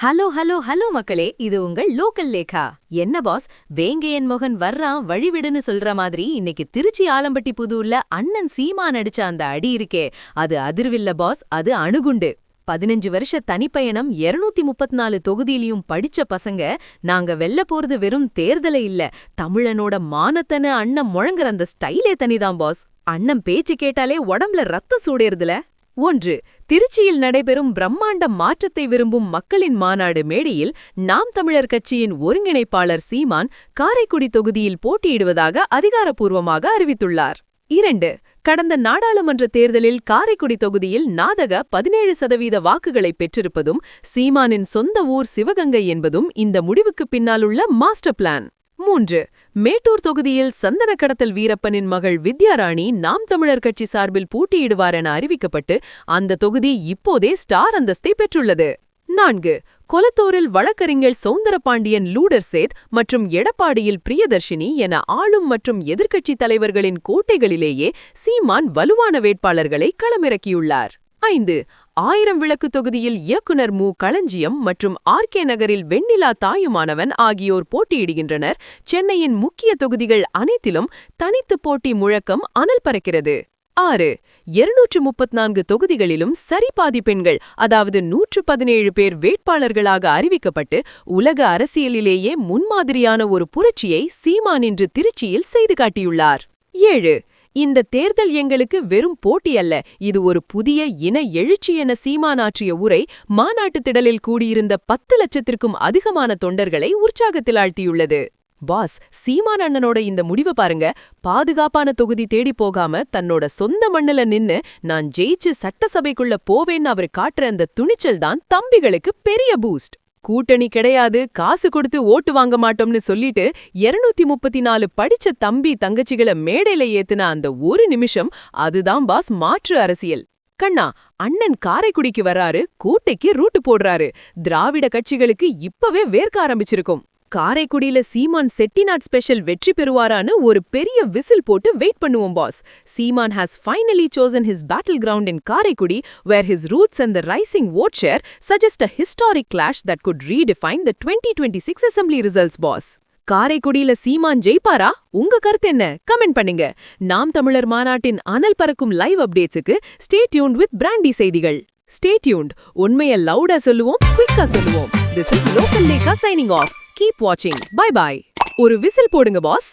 Hello hello hello மக்களே, இது உங்கள் லோக்கல் லேகா. என்ன பாஸ், வேங்கையன் மோகன் வர்றான் வழிவிடுன்னு சொல்ற மாதிரி இன்னைக்கு திருச்சி ஆலம்பட்டி புதூர்ல அண்ணன் சீமான் அடிச்ச அந்த அடி இருக்கே, அது அதிர்வில்ல பாஸ், அது அணுகுண்டு. 15 வருஷ தனிப்பயணம், 234 தொகுதியிலையும் படிச்ச பசங்க, நாங்க வெல்ல போறது வெறும் தேர்தலை இல்ல, தமிழனோட மானத்தன அண்ணன் முழங்குற அந்த ஸ்டைலே தனிதான் பாஸ். அண்ணன் பேச்சு கேட்டாலே உடம்புல ரத்தம் சூடேறுதுல. 1. திருச்சியில் நடைபெறும் பிரம்மாண்ட மாற்றத்தை விரும்பும் மக்களின் மாநாடு மேடையில் நாம் தமிழர் கட்சியின் ஒருங்கிணைப்பாளர் சீமான் காரைக்குடி தொகுதியில் போட்டியிடுவதாக அதிகாரப்பூர்வமாக அறிவித்துள்ளார். 2. கடந்த நாடாளுமன்ற தேர்தலில் காரைக்குடி தொகுதியில் நாதக 17% வாக்குகளை பெற்றிருப்பதும் சீமானின் சொந்த ஊர் சிவகங்கை என்பதும் இந்த முடிவுக்கு பின்னாலுள்ள மாஸ்டர் பிளான். 3. மேட்டூர் தொகுதியில் சந்தன கடத்தல் வீரப்பனின் மகள் வித்யாராணி நாம் தமிழர் கட்சி சார்பில் போட்டியிடுவார் என அறிவிக்கப்பட்டு அந்த தொகுதி இப்போதே ஸ்டார் அந்தஸ்தை பெற்றுள்ளது. 4. கொளத்தூரில் வழக்கறிஞர் சௌந்தரபாண்டியன் லூடர் சேத் மற்றும் எடப்பாடியில் பிரியதர்ஷினி என ஆளும் மற்றும் எதிர்க்கட்சி தலைவர்களின் கோட்டைகளிலேயே சீமான் வலுவான வேட்பாளர்களை களமிறக்கியுள்ளார். 5. 1000 விளக்கு தொகுதியில் இயக்குனர் மு. களஞ்சியம் மற்றும் ஆர்கே நகரில் வெண்ணிலா தாயுமானவன் ஆகியோர் போட்டியிடுகின்றனர். சென்னையின் முக்கிய தொகுதிகள் அனைத்திலும் தனித்து போட்டி முழக்கம் அனல் பறக்கிறது. 6. 234 தொகுதிகளிலும் சரிபாதி பெண்கள், அதாவது 117 பேர் வேட்பாளர்களாக அறிவிக்கப்பட்டு உலக அரசியலிலேயே முன்மாதிரியான ஒரு புரட்சியை சீமான் இன்று திருச்சியில் செய்து காட்டியுள்ளார். 7. இந்த தேர்தல் எங்களுக்கு வெறும் போட்டி அல்ல, இது ஒரு புதிய இன எழுச்சி என சீமான் ஆற்றிய உரை மாநாட்டு திடலில் கூடியிருந்த 10 லட்சத்திற்கும் அதிகமான தொண்டர்களை உற்சாகத்தில் ஆழ்த்தியுள்ளது. பாஸ், சீமான் அண்ணனோட இந்த முடிவு பாருங்க. பாதுகாப்பான தொகுதி தேடி போகாம தன்னோட சொந்த மண்ணுல நின்னு நான் ஜெயிச்சு சட்டசபைக்குள்ள போவேன்னு அவர் காட்டுற அந்த துணிச்சல் தான் தம்பிகளுக்கு பெரிய பூஸ்ட். கூட்டணி கிடையாது, காசு கொடுத்து ஓட்டு வாங்க மாட்டோம்னு சொல்லிட்டு 234 படிச்ச தம்பி தங்கச்சிகளை மேடையில ஏத்துன அந்த ஒரு நிமிஷம், அதுதான் பாஸ் மாற்று அரசியல். கண்ணா, அண்ணன் காரைக்குடிக்கு வர்றாரு, கூட்டைக்கு ரூட்டு போடுறாரு. திராவிட கட்சிகளுக்கு இப்பவே வேர்க்க ஆரம்பிச்சிருக்கும். காரைக்குடியில சீமான் செட்டிநாட் ஸ்பெஷல் வெற்றி பெறுவாரான்னு ஒரு பெரிய விசில் போட்டு வெயிட் பண்ணுவோம் boss. Seeman has finally chosen his battleground in Karaikudi, where his roots and the rising vote share suggest a historic clash that could redefine the 2026 assembly results boss. காரைக்குடியில சீமான் ஜெயிப்பாரா? உங்க கருத்து என்ன? கமெண்ட் பண்ணுங்க. நாம் தமிழர் மாநாட்டின் அனல் பறக்கும் லைவ் அப்டேட்ஸுக்கு stay tuned with பிராண்டி செய்திகள். Stay tuned. உண்மையை லவுடா சொல்லுவோம், குயிக்கா சொல்லுவோம். This is Local Lekha signing off. Keep watching. Bye bye. ஒரு விசில் போடுங்க பாஸ்.